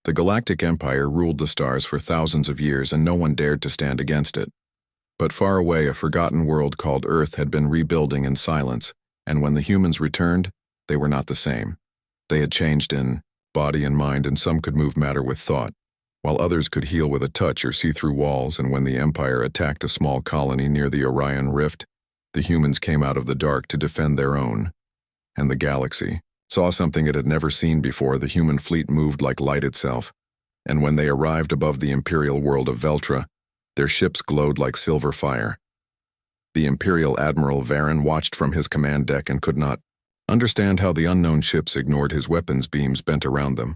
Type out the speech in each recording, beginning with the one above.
The Galactic Empire ruled the stars for thousands of years and no one dared to stand against it. But far away, a forgotten world called Earth had been rebuilding in silence, and when the humans returned, they were not the same. They had changed in body and mind, and some could move matter with thought, while others could heal with a touch or see through walls. And when the Empire attacked a small colony near the Orion Rift, the humans came out of the dark to defend their own. And the galaxy saw something it had never seen before. The human fleet moved like light itself, and when they arrived above the imperial world of Veltra, their ships glowed like silver fire. The Imperial Admiral Varen watched from his command deck and could not understand how the unknown ships ignored his weapons beams bent around them.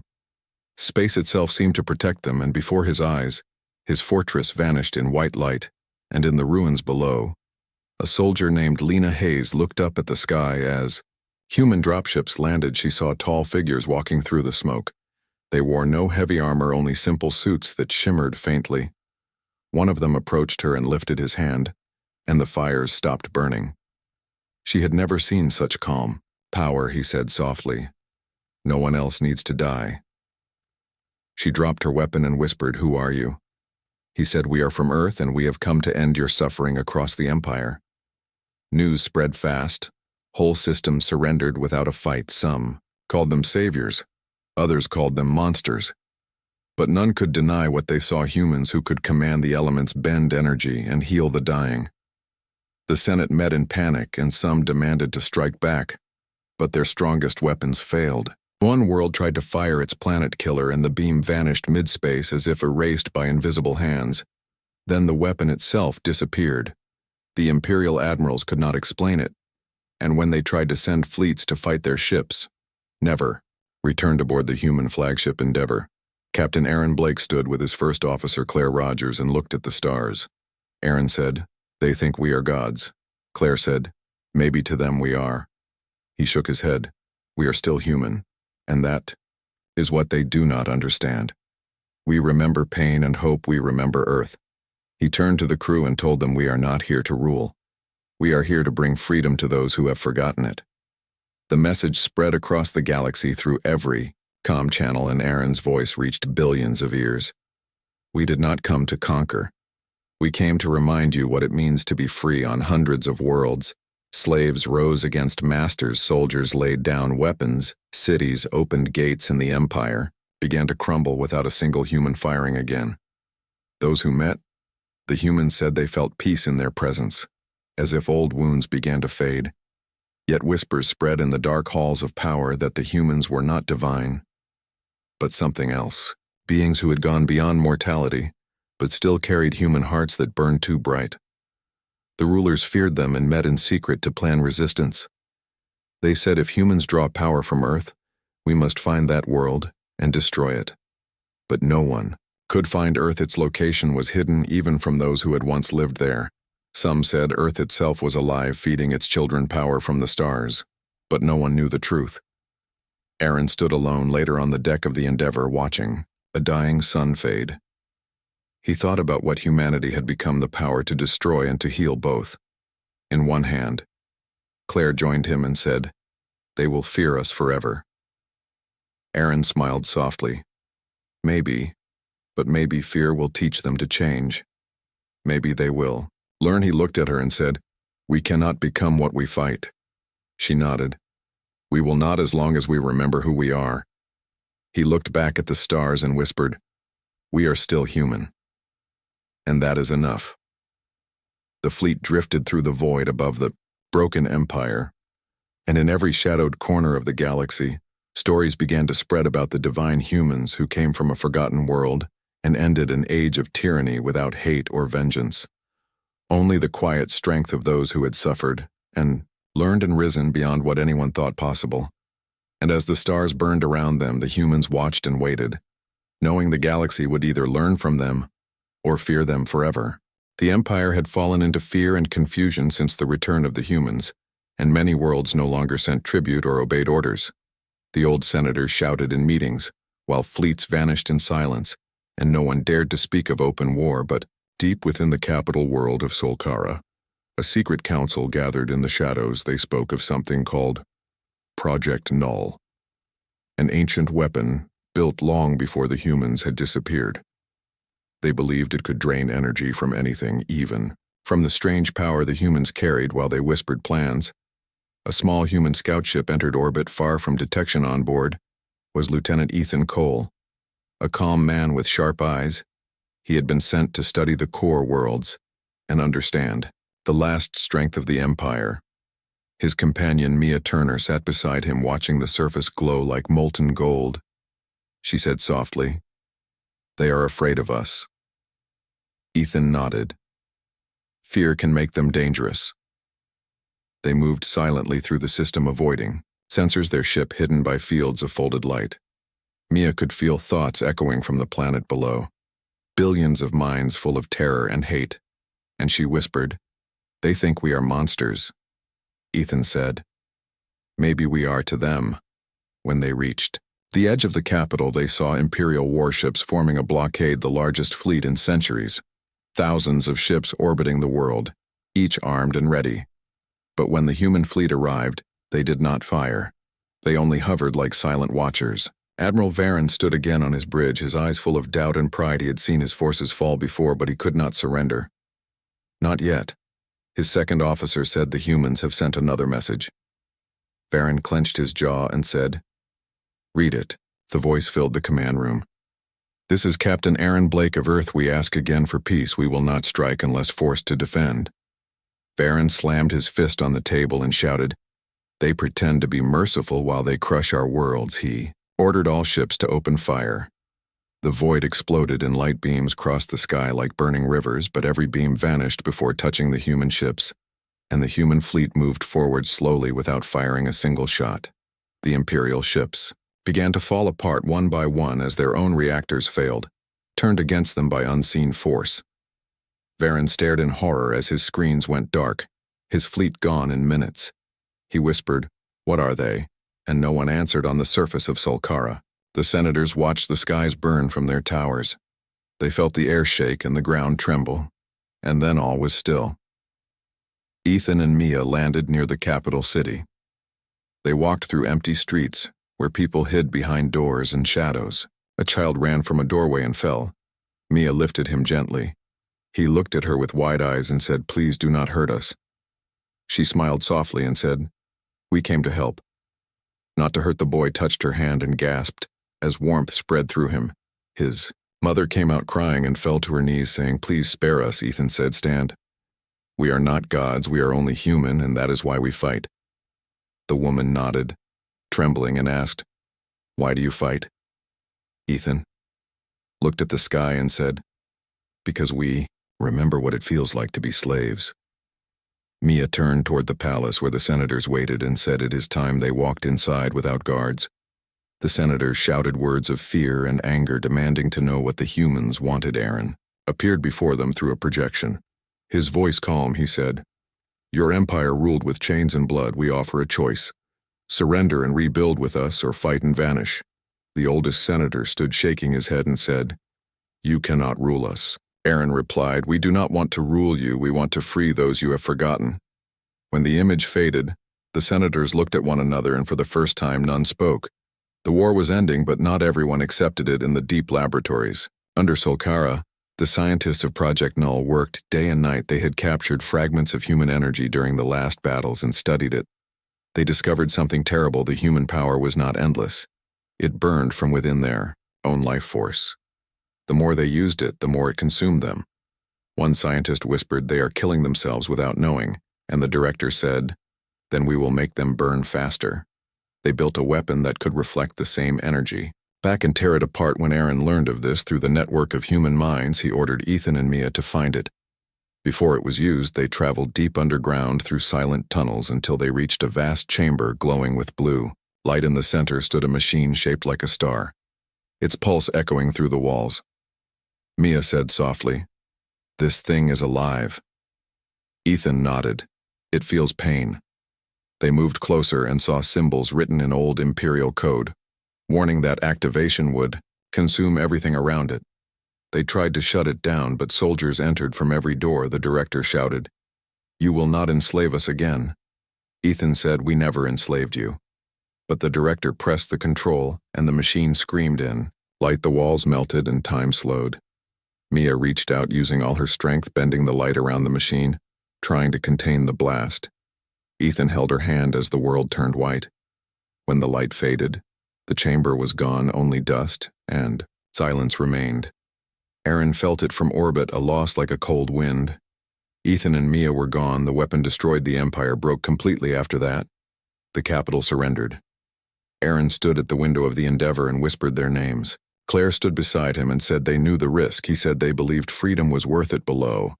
Space itself seemed to protect them, and before his eyes, his fortress vanished in white light, and in the ruins below, a soldier named Lena Hayes looked up at the sky. As human dropships landed, she saw tall figures walking through the smoke. They wore no heavy armor, only simple suits that shimmered faintly. One of them approached her and lifted his hand, and the fires stopped burning. She had never seen such calm. "Power," he said softly. "No one else needs to die." She dropped her weapon and whispered, "Who are you?" He said, "We are from Earth, and we have come to end your suffering across the Empire." News spread fast. Whole systems surrendered without a fight. Some called them saviors. Others called them monsters. But none could deny what they saw: humans who could command the elements, bend energy, and heal the dying. The Senate met in panic, and some demanded to strike back, but their strongest weapons failed. One world tried to fire its planet killer, and the beam vanished mid-space as if erased by invisible hands. Then the weapon itself disappeared. The Imperial admirals could not explain it, and when they tried to send fleets to fight their ships, never returned aboard the human flagship Endeavor. Captain Aaron Blake stood with his first officer, Claire Rogers, and looked at the stars. Aaron said, "They think we are gods." Claire said, "Maybe to them we are." He shook his head. "We are still human, and that is what they do not understand. We remember pain and hope. We remember Earth." He turned to the crew and told them, "We are not here to rule. We are here to bring freedom to those who have forgotten it." The message spread across the galaxy through every comm channel, and Aaron's voice reached billions of ears. "We did not come to conquer. We came to remind you what it means to be free." On hundreds of worlds, slaves rose against masters, soldiers laid down weapons, cities opened gates, and the Empire began to crumble without a single human firing again. Those who met, the humans said they felt peace in their presence, as if old wounds began to fade. Yet whispers spread in the dark halls of power that the humans were not divine, but something else. Beings who had gone beyond mortality, but still carried human hearts that burned too bright. The rulers feared them and met in secret to plan resistance. They said, "If humans draw power from Earth, we must find that world and destroy it." But no one could find Earth. Its location was hidden even from those who had once lived there. Some said Earth itself was alive, feeding its children power from the stars, but no one knew the truth. Aaron stood alone later on the deck of the Endeavor, watching a dying sun fade. He thought about what humanity had become: the power to destroy and to heal both. In one hand, Claire joined him and said, "They will fear us forever." Aaron smiled softly. "Maybe, but maybe fear will teach them to change. Maybe they will learn." He looked at her and said, "We cannot become what we fight." She nodded. "We will not, as long as we remember who we are." He looked back at the stars and whispered, "We are still human. And that is enough." The fleet drifted through the void above the broken empire, and in every shadowed corner of the galaxy, stories began to spread about the divine humans who came from a forgotten world and ended an age of tyranny without hate or vengeance. Only the quiet strength of those who had suffered and learned and risen beyond what anyone thought possible. And as the stars burned around them, the humans watched and waited, knowing the galaxy would either learn from them or fear them forever. The Empire had fallen into fear and confusion since the return of the humans, and many worlds no longer sent tribute or obeyed orders. The old senators shouted in meetings, while fleets vanished in silence, and no one dared to speak of open war. But deep within the capital world of Solkara, a secret council gathered in the shadows. They spoke of something called Project Null, an ancient weapon built long before the humans had disappeared. They believed it could drain energy from anything, even from the strange power the humans carried while they whispered plans. A small human scout ship entered orbit far from detection. On board was Lieutenant Ethan Cole, a calm man with sharp eyes. He had been sent to study the core worlds and understand the last strength of the Empire. His companion Mia Turner sat beside him, watching the surface glow like molten gold. She said softly, "They are afraid of us." Ethan nodded. Fear can make them dangerous. They moved silently through the system, avoiding sensors, their ship hidden by fields of folded light. Mia could feel thoughts echoing from the planet below, billions of minds full of terror and hate, and she whispered, "They think we are monsters." Ethan said, "Maybe we are to them." When they reached the edge of the capital, they saw Imperial warships forming a blockade, the largest fleet in centuries. Thousands of ships orbiting the world, each armed and ready. But when the human fleet arrived, they did not fire. They only hovered like silent watchers. Admiral Varen stood again on his bridge, his eyes full of doubt and pride. He had seen his forces fall before, but he could not surrender. Not yet. His second officer said, "The humans have sent another message." Varen clenched his jaw and said, "Read it." The voice filled the command room. "This is Captain Aaron Blake of Earth. We ask again for peace. We will not strike unless forced to defend." Varen slammed his fist on the table and shouted, "They pretend to be merciful while they crush our worlds." He ordered all ships to open fire. The void exploded and light beams crossed the sky like burning rivers, but every beam vanished before touching the human ships, and the human fleet moved forward slowly without firing a single shot. The Imperial ships began to fall apart one by one as their own reactors failed, turned against them by unseen force. Varen stared in horror as his screens went dark, his fleet gone in minutes. He whispered, "What are they?" And no one answered on the surface of Solkara. The senators watched the skies burn from their towers. They felt the air shake and the ground tremble, and then all was still. Ethan and Mia landed near the capital city. They walked through empty streets, where people hid behind doors and shadows. A child ran from a doorway and fell. Mia lifted him gently. He looked at her with wide eyes and said, "Please do not hurt us." She smiled softly and said, "We came to help." Not to hurt. The boy touched her hand and gasped as warmth spread through him. His mother came out crying and fell to her knees, saying, "Please spare us." Ethan said, "Stand. We are not gods, we are only human, and that is why we fight." The woman nodded, trembling, and asked, "Why do you fight?" Ethan looked at the sky and said, "Because we remember what it feels like to be slaves." Mia turned toward the palace where the senators waited and said, "It is time." They walked inside without guards. The senators shouted words of fear and anger, demanding to know what the humans wanted. Aaron appeared before them through a projection. His voice calm, he said, "Your empire ruled with chains and blood. We offer a choice. Surrender and rebuild with us, or fight and vanish." The oldest senator stood shaking his head and said, "You cannot rule us." Aaron replied, "We do not want to rule you. We want to free those you have forgotten." When the image faded, the senators looked at one another, and for the first time none spoke. The war was ending, but not everyone accepted it. In the deep laboratories under Solkara, the scientists of Project Null worked day and night. They had captured fragments of human energy during the last battles and studied it. They discovered something terrible. The human power was not endless. It burned from within their own life force. The more they used it, the more it consumed them. One scientist whispered, "They are killing themselves without knowing," and the director said, "Then we will make them burn faster." They built a weapon that could reflect the same energy. Back and tear it apart. When Aaron learned of this through the network of human minds, he ordered Ethan and Mia to find it. Before it was used, they traveled deep underground through silent tunnels until they reached a vast chamber glowing with blue light. In the center stood a machine shaped like a star, its pulse echoing through the walls. Mia said softly, "This thing is alive." Ethan nodded. "It feels pain." They moved closer and saw symbols written in old Imperial code, warning that activation would consume everything around it. They tried to shut it down, but soldiers entered from every door. The director shouted, "You will not enslave us again." Ethan said, "We never enslaved you." But the director pressed the control, and the machine screamed in. Light, the walls melted, and time slowed. Mia reached out using all her strength, bending the light around the machine, trying to contain the blast. Ethan held her hand as the world turned white. When the light faded, the chamber was gone, only dust, and silence remained. Aaron felt it from orbit, a loss like a cold wind. Ethan and Mia were gone. The weapon destroyed. The Empire broke completely after that. The capital surrendered. Aaron stood at the window of the Endeavor and whispered their names. Claire stood beside him and said they knew the risk. He said they believed freedom was worth it below.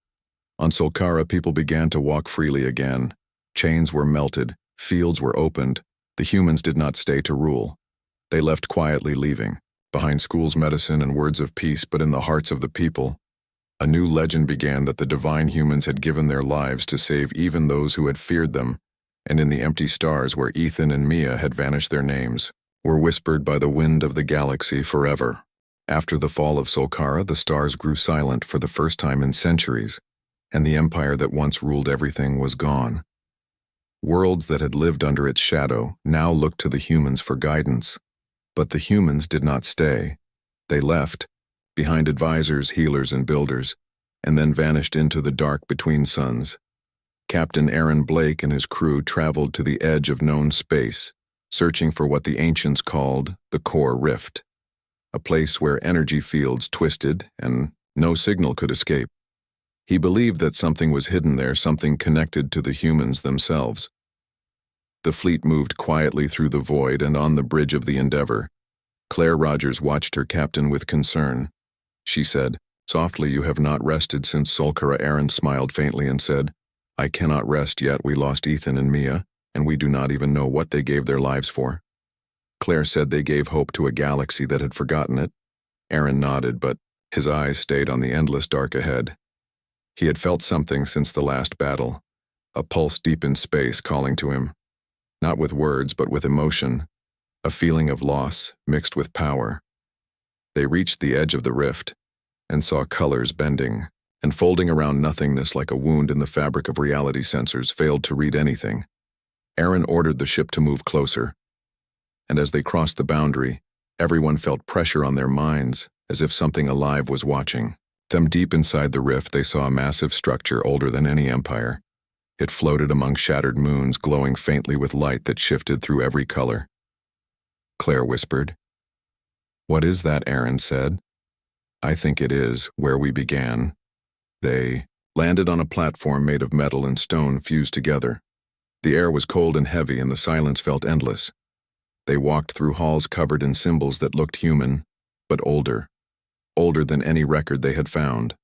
On Solkara, people began to walk freely again. Chains were melted, fields were opened. The humans did not stay to rule. They left quietly, leaving behind schools, medicine, and words of peace, but in the hearts of the people, a new legend began that the divine humans had given their lives to save even those who had feared them, and in the empty stars where Ethan and Mia had vanished, their names were whispered by the wind of the galaxy forever. After the fall of Solkara, the stars grew silent for the first time in centuries, and the empire that once ruled everything was gone. Worlds that had lived under its shadow now looked to the humans for guidance. But the humans did not stay. They left, behind advisors, healers, and builders, and then vanished into the dark between suns. Captain Aaron Blake and his crew traveled to the edge of known space, searching for what the ancients called the core rift, a place where energy fields twisted and no signal could escape. He believed that something was hidden there, something connected to the humans themselves. The fleet moved quietly through the void and on the bridge of the Endeavor. Claire Rogers watched her captain with concern. She said, "Softly, you have not rested since Solkara." Aaron smiled faintly and said, "I cannot rest yet. We lost Ethan and Mia, and we do not even know what they gave their lives for." Claire said they gave hope to a galaxy that had forgotten it. Aaron nodded, but his eyes stayed on the endless dark ahead. He had felt something since the last battle, a pulse deep in space calling to him. Not with words, but with emotion, a feeling of loss mixed with power. They reached the edge of the rift and saw colors bending and folding around nothingness like a wound in the fabric of reality. Sensors failed to read anything. Aaron ordered the ship to move closer, and as they crossed the boundary, everyone felt pressure on their minds, as if something alive was watching them. Deep inside the rift, they saw a massive structure older than any empire. It floated among shattered moons, glowing faintly with light that shifted through every color. Claire whispered. "What is that?" Aaron said. "I think it is where we began." They landed on a platform made of metal and stone fused together. The air was cold and heavy, and the silence felt endless. They walked through halls covered in symbols that looked human, but older than any record they had found.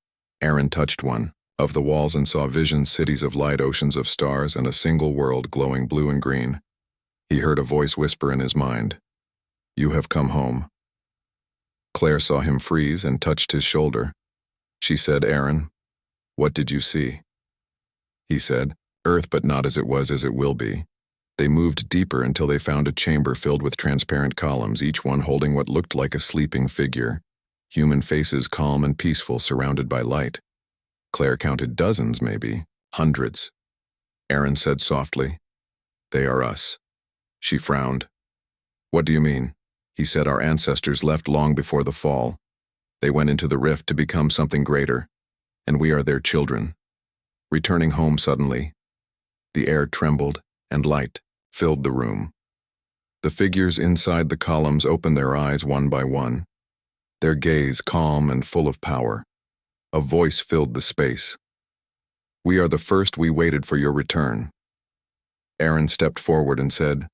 Aaron touched one of the walls and saw visions, cities of light, oceans of stars, and a single world glowing blue and green. He heard a voice whisper in his mind, "You have come home." Claire saw him freeze and touched his shoulder. She said, "Aaron, what did you see?" He said, "Earth, but not as it was, as it will be." They moved deeper until they found a chamber filled with transparent columns, each one holding what looked like a sleeping figure. Human faces, calm and peaceful, surrounded by light. Claire counted dozens, maybe hundreds. Aaron said softly, "They are us." She frowned. "What do you mean?" He said, "Our ancestors left long before the fall. They went into the rift to become something greater, and we are their children." Returning home suddenly, the air trembled and light filled the room. The figures inside the columns opened their eyes one by one, their gaze calm and full of power. A voice filled the space. "We are the first. We waited for your return." Aaron stepped forward and said,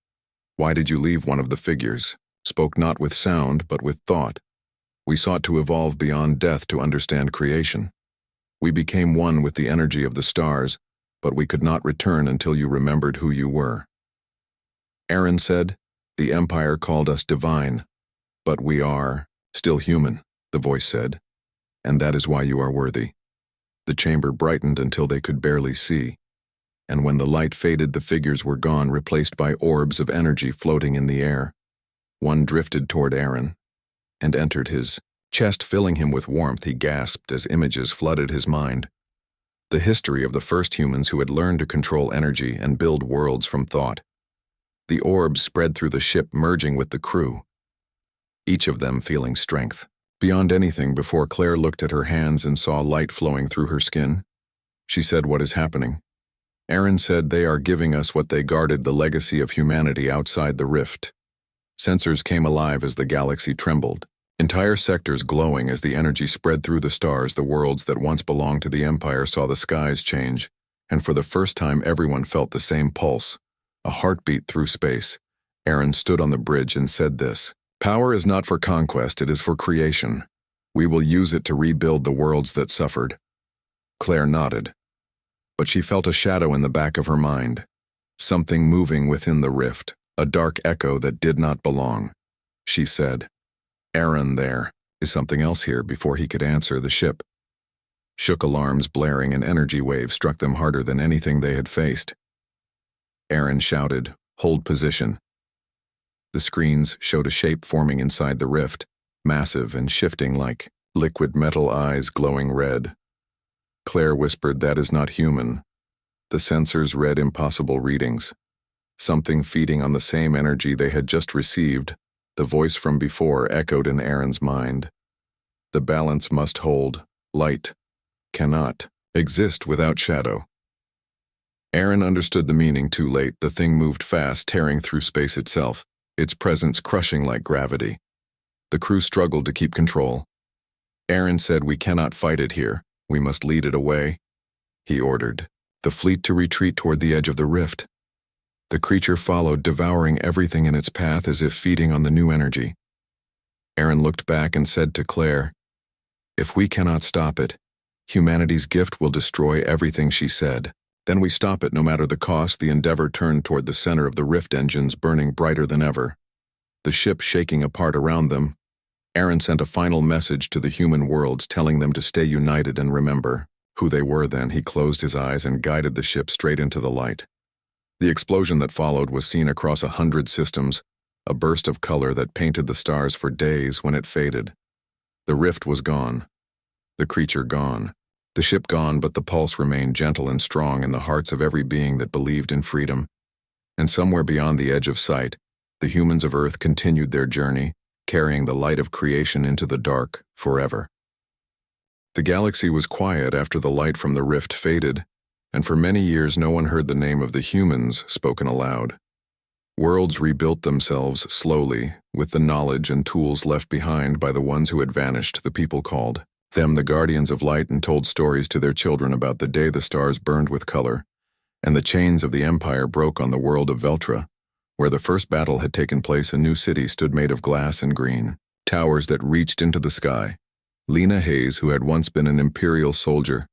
"Why did you leave?" One of the figures spoke not with sound, but with thought. "We sought to evolve beyond death to understand creation. We became one with the energy of the stars, but we could not return until you remembered who you were." Aaron said, "The Empire called us divine, but we are still human," the voice said, "and that is why you are worthy." The chamber brightened until they could barely see, and when the light faded, the figures were gone, replaced by orbs of energy floating in the air. One drifted toward Aaron and entered his chest, filling him with warmth. He gasped as images flooded his mind. The history of the first humans who had learned to control energy and build worlds from thought. The orbs spread through the ship, merging with the crew, each of them feeling strength beyond anything before Claire looked at her hands and saw light flowing through her skin. She said, "What is happening?" Aaron said, "They are giving us what they guarded, the legacy of humanity outside the rift." Sensors came alive as the galaxy trembled, entire sectors glowing as the energy spread through the stars. The worlds that once belonged to the Empire saw the skies change, and for the first time everyone felt the same pulse, a heartbeat through space. Aaron stood on the bridge and said this, "Power is not for conquest, it is for creation. We will use it to rebuild the worlds that suffered." Claire nodded, but she felt a shadow in the back of her mind, something moving within the rift, a dark echo that did not belong. She said, "Aaron, there is something else here." Before he could answer, the ship shook, alarms blaring, and energy waves struck them harder than anything they had faced. Aaron shouted, "Hold position." The screens showed a shape forming inside the rift, massive and shifting like liquid metal, eyes glowing red. Claire whispered, "That is not human." The sensors read impossible readings, something feeding on the same energy they had just received. The voice from before echoed in Aaron's mind. "The balance must hold. Light cannot exist without shadow." Aaron understood the meaning too late. The thing moved fast, tearing through space itself, its presence crushing like gravity. The crew struggled to keep control. Aaron said, "We cannot fight it here. We must lead it away." He ordered the fleet to retreat toward the edge of the rift. The creature followed, devouring everything in its path as if feeding on the new energy. Aaron looked back and said to Claire, "If we cannot stop it, humanity's gift will destroy everything." She said, "Then we stop it no matter the cost." The Endeavor turned toward the center of the rift, engines burning brighter than ever, the ship shaking apart around them. Aaron sent a final message to the human worlds, telling them to stay united and remember who they were. Then he closed his eyes and guided the ship straight into the light. The explosion that followed was seen across 100 systems, a burst of color that painted the stars for days. When it faded, the rift was gone, the creature gone, the ship gone, but the pulse remained gentle and strong in the hearts of every being that believed in freedom. And somewhere beyond the edge of sight, the humans of Earth continued their journey, carrying the light of creation into the dark forever. The galaxy was quiet after the light from the rift faded, and for many years no one heard the name of the humans spoken aloud. Worlds rebuilt themselves slowly, with the knowledge and tools left behind by the ones who had vanished. The people called them the Guardians of Light and told stories to their children about the day the stars burned with color, and the chains of the Empire broke on the world of Veltra. Where the first battle had taken place, a new city stood made of glass and green, towers that reached into the sky. Lena Hayes, who had once been an Imperial soldier,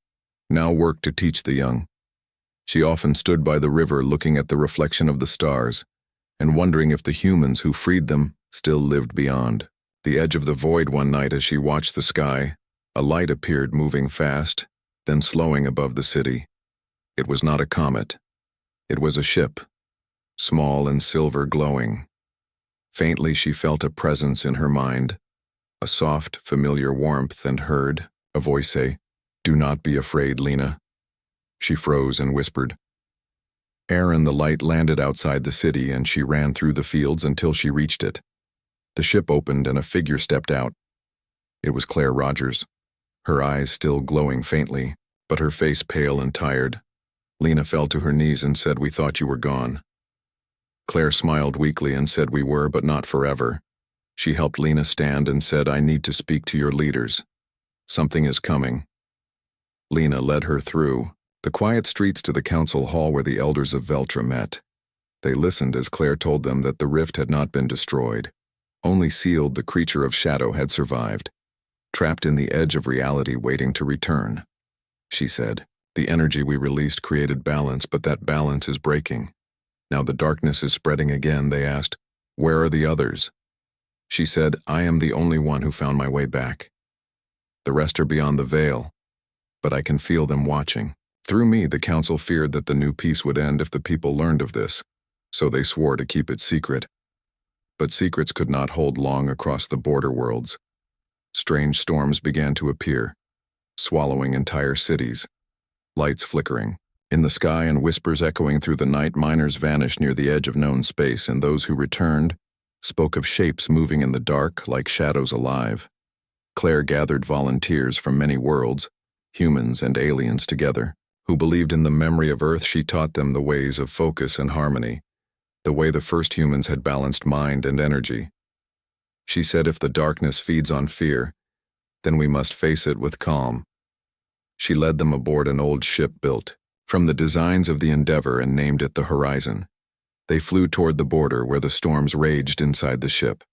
now worked to teach the young. She often stood by the river looking at the reflection of the stars and wondering if the humans who freed them still lived beyond the edge of the void. One night, as she watched the sky, a light appeared, moving fast, then slowing above the city. It was not a comet. It was a ship, small and silver glowing. Faintly she felt a presence in her mind, a soft, familiar warmth, and heard a voice say, "Do not be afraid, Lena." She froze and whispered, "Aaron." The light landed outside the city, and she ran through the fields until she reached it. The ship opened and a figure stepped out. It was Claire Rogers, her eyes still glowing faintly, but her face pale and tired. Lena fell to her knees and said, "We thought you were gone." Claire smiled weakly and said, "We were, but not forever." She helped Lena stand and said, "I need to speak to your leaders. Something is coming." Lena led her through the quiet streets to the council hall where the elders of Veltra met. They listened as Claire told them that the rift had not been destroyed. Only sealed, the creature of shadow had survived, trapped in the edge of reality, waiting to return. She said, "The energy we released created balance, but that balance is breaking. Now the darkness is spreading again." They asked, "Where are the others?" She said, "I am the only one who found my way back. The rest are beyond the veil, but I can feel them watching." Through me, the council feared that the new peace would end if the people learned of this, so they swore to keep it secret. But secrets could not hold long across the border worlds. Strange storms began to appear, swallowing entire cities, lights flickering, In the sky and whispers echoing through the night, miners vanished near the edge of known space, and those who returned spoke of shapes moving in the dark like shadows alive. Claire gathered volunteers from many worlds, humans and aliens together, who believed in the memory of Earth. She taught them the ways of focus and harmony, the way the first humans had balanced mind and energy. She said, if the darkness feeds on fear, then we must face it with calm. She led them aboard an old ship built from the designs of the Endeavor and named it the Horizon. They flew toward the border where the storms raged inside the ship.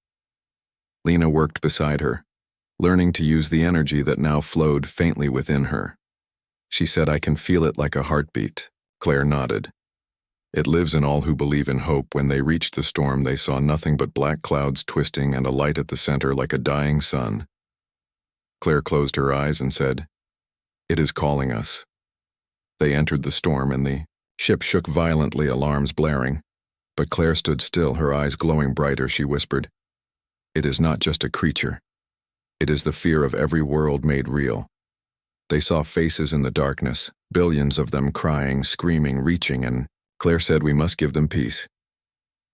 Lena worked beside her, learning to use the energy that now flowed faintly within her. She said, I can feel it like a heartbeat. Claire nodded. It lives in all who believe in hope. When they reached the storm, they saw nothing but black clouds twisting and a light at the center like a dying sun. Claire closed her eyes and said, it is calling us. They entered the storm and the ship shook violently, alarms blaring. But Claire stood still, her eyes glowing brighter. She whispered, it is not just a creature. It is the fear of every world made real. They saw faces in the darkness, billions of them crying, screaming, reaching, and Claire said, we must give them peace.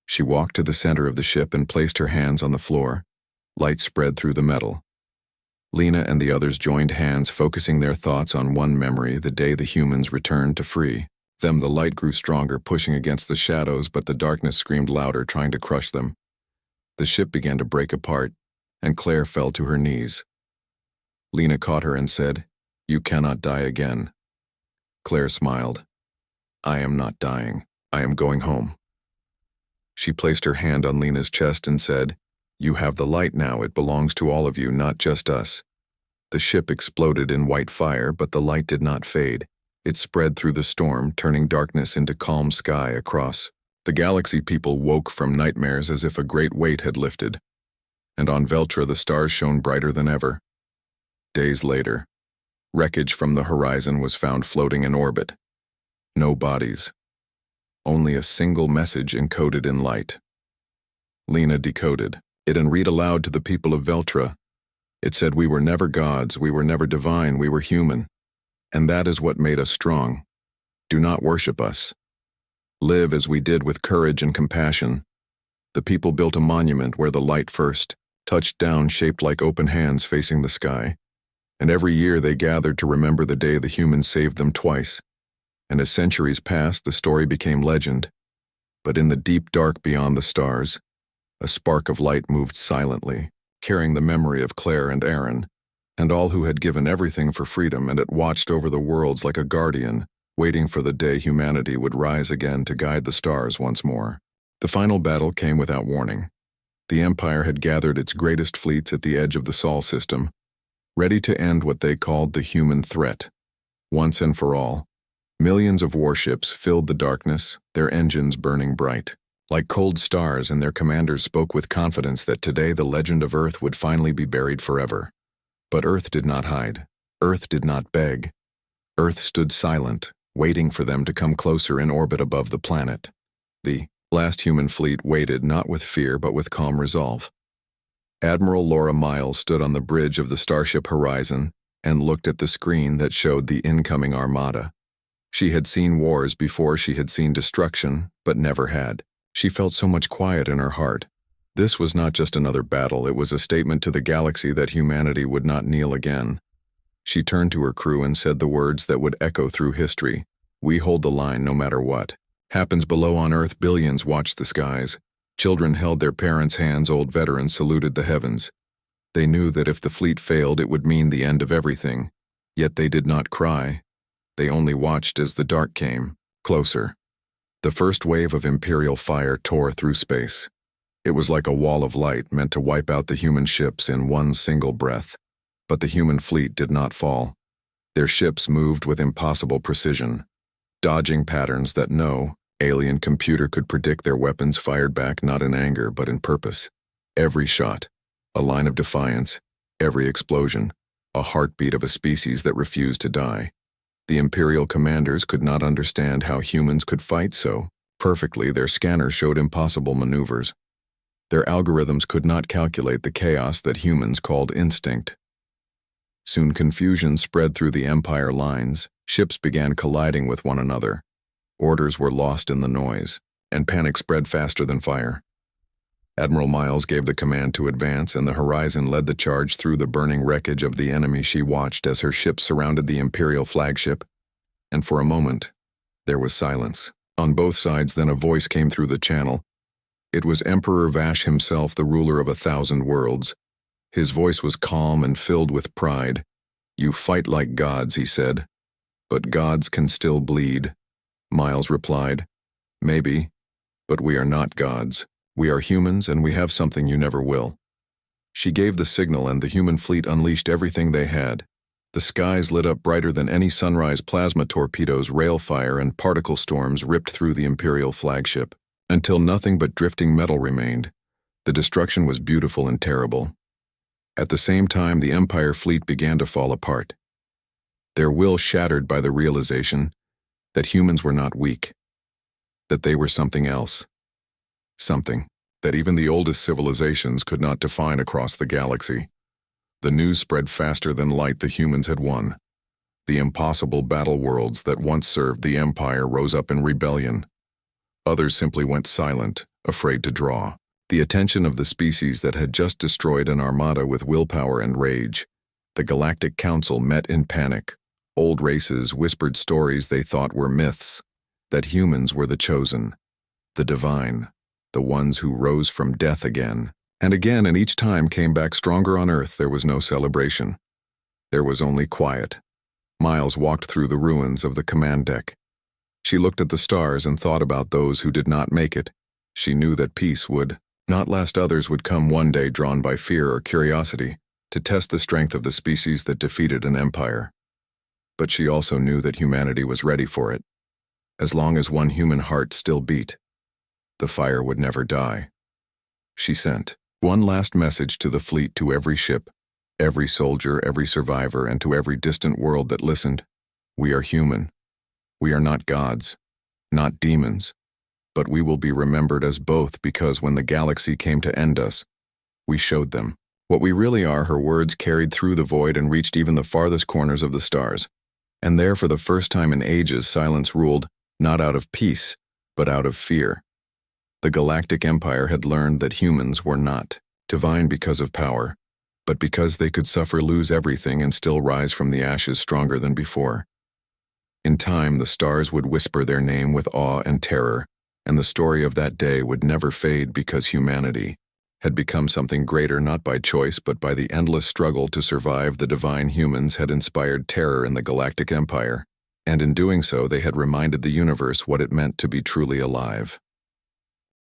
She walked to the center of the ship and placed her hands on the floor. Light spread through the metal. Lena and the others joined hands, focusing their thoughts on one memory, the day the humans returned to free them. The light grew stronger, pushing against the shadows, but the darkness screamed louder, trying to crush them. The ship began to break apart, and Claire fell to her knees. Lena caught her and said, you cannot die again. Claire smiled. I am not dying. I am going home. She placed her hand on Lena's chest and said, you have the light now. It belongs to all of you, not just us. The ship exploded in white fire, but the light did not fade. It spread through the storm, turning darkness into calm sky across the galaxy. People woke from nightmares as if a great weight had lifted. And on Veltra the stars shone brighter than ever. Days later, wreckage from the horizon was found floating in orbit. No bodies. Only a single message encoded in light. Lena decoded it and read aloud to the people of Veltra. It said, we were never gods, we were never divine, we were human. And that is what made us strong. Do not worship us. Live as we did, with courage and compassion. The people built a monument where the light first touched down, shaped like open hands facing the sky. And every year they gathered to remember the day the humans saved them twice. And as centuries passed, the story became legend. But in the deep dark beyond the stars, a spark of light moved silently, carrying the memory of Claire and Aaron, and all who had given everything for freedom, and it watched over the worlds like a guardian, waiting for the day humanity would rise again to guide the stars once more. The final battle came without warning. The Empire had gathered its greatest fleets at the edge of the Sol system, ready to end what they called the human threat. Once and for all, millions of warships filled the darkness, their engines burning bright like cold stars, and their commanders spoke with confidence that today the legend of Earth would finally be buried forever. But Earth did not hide. Earth did not beg. Earth stood silent, waiting for them to come closer in orbit above the planet. The last human fleet waited, not with fear but with calm resolve. Admiral Laura Miles stood on the bridge of the Starship Horizon and looked at the screen that showed the incoming armada. She had seen wars before, she had seen destruction, but never had. She felt so much quiet in her heart. This was not just another battle, it was a statement to the galaxy that humanity would not kneel again. She turned to her crew and said the words that would echo through history. We hold the line no matter what happens below on Earth. Billions watched the skies. Children held their parents' hands, old veterans saluted the heavens. They knew that if the fleet failed, it would mean the end of everything. Yet they did not cry. They only watched as the dark came closer. The first wave of Imperial fire tore through space. It was like a wall of light meant to wipe out the human ships in one single breath. But the human fleet did not fall. Their ships moved with impossible precision, dodging patterns that no alien computer could predict. Their weapons fired back not in anger but in purpose. Every shot, a line of defiance. Every explosion, a heartbeat of a species that refused to die. The Imperial commanders could not understand how humans could fight so perfectly. Their scanners showed impossible maneuvers. Their algorithms could not calculate the chaos that humans called instinct. Soon confusion spread through the Empire lines, ships began colliding with one another, orders were lost in the noise, and panic spread faster than fire. Admiral Miles gave the command to advance, and the Horizon led the charge through the burning wreckage of the enemy. She watched as her ships surrounded the Imperial flagship, and for a moment, there was silence. On both sides, then a voice came through the channel. It was Emperor Vash himself, the ruler of 1,000 worlds. His voice was calm and filled with pride. "You fight like gods," he said. "But gods can still bleed." Miles replied, "Maybe, but we are not gods. We are humans, and we have something you never will." She gave the signal, and the human fleet unleashed everything they had. The skies lit up brighter than any sunrise. Plasma torpedoes, rail fire, and particle storms ripped through the Imperial flagship, until nothing but drifting metal remained. The destruction was beautiful and terrible. At the same time, the Empire fleet began to fall apart, their will shattered by the realization that humans were not weak, that they were something else, something that even the oldest civilizations could not define across the galaxy. The news spread faster than light. The humans had won. The impossible battle worlds that once served the Empire rose up in rebellion. Others simply went silent, afraid to draw the attention of the species that had just destroyed an armada with willpower and rage. The Galactic Council met in panic. Old races whispered stories they thought were myths, that humans were the chosen, the divine, the ones who rose from death again and again, and each time came back stronger. On Earth, there was no celebration. There was only quiet. Miles walked through the ruins of the command deck. She looked at the stars and thought about those who did not make it. She knew that peace would not last. Others would come one day, drawn by fear or curiosity, to test the strength of the species that defeated an empire. But she also knew that humanity was ready for it. As long as one human heart still beat, the fire would never die. She sent one last message to the fleet, to every ship, every soldier, every survivor, and to every distant world that listened. We are human. We are not gods, not demons, but we will be remembered as both, because when the galaxy came to end us, we showed them what we really are. Her words carried through the void and reached even the farthest corners of the stars. And there, for the first time in ages, silence ruled, not out of peace, but out of fear. The Galactic Empire had learned that humans were not divine because of power, but because they could suffer, lose everything, and still rise from the ashes stronger than before. In time, the stars would whisper their name with awe and terror, and the story of that day would never fade, because humanity had become something greater, not by choice but by the endless struggle to survive. The divine humans had inspired terror in the Galactic Empire, and in doing so they had reminded the universe what it meant to be truly alive.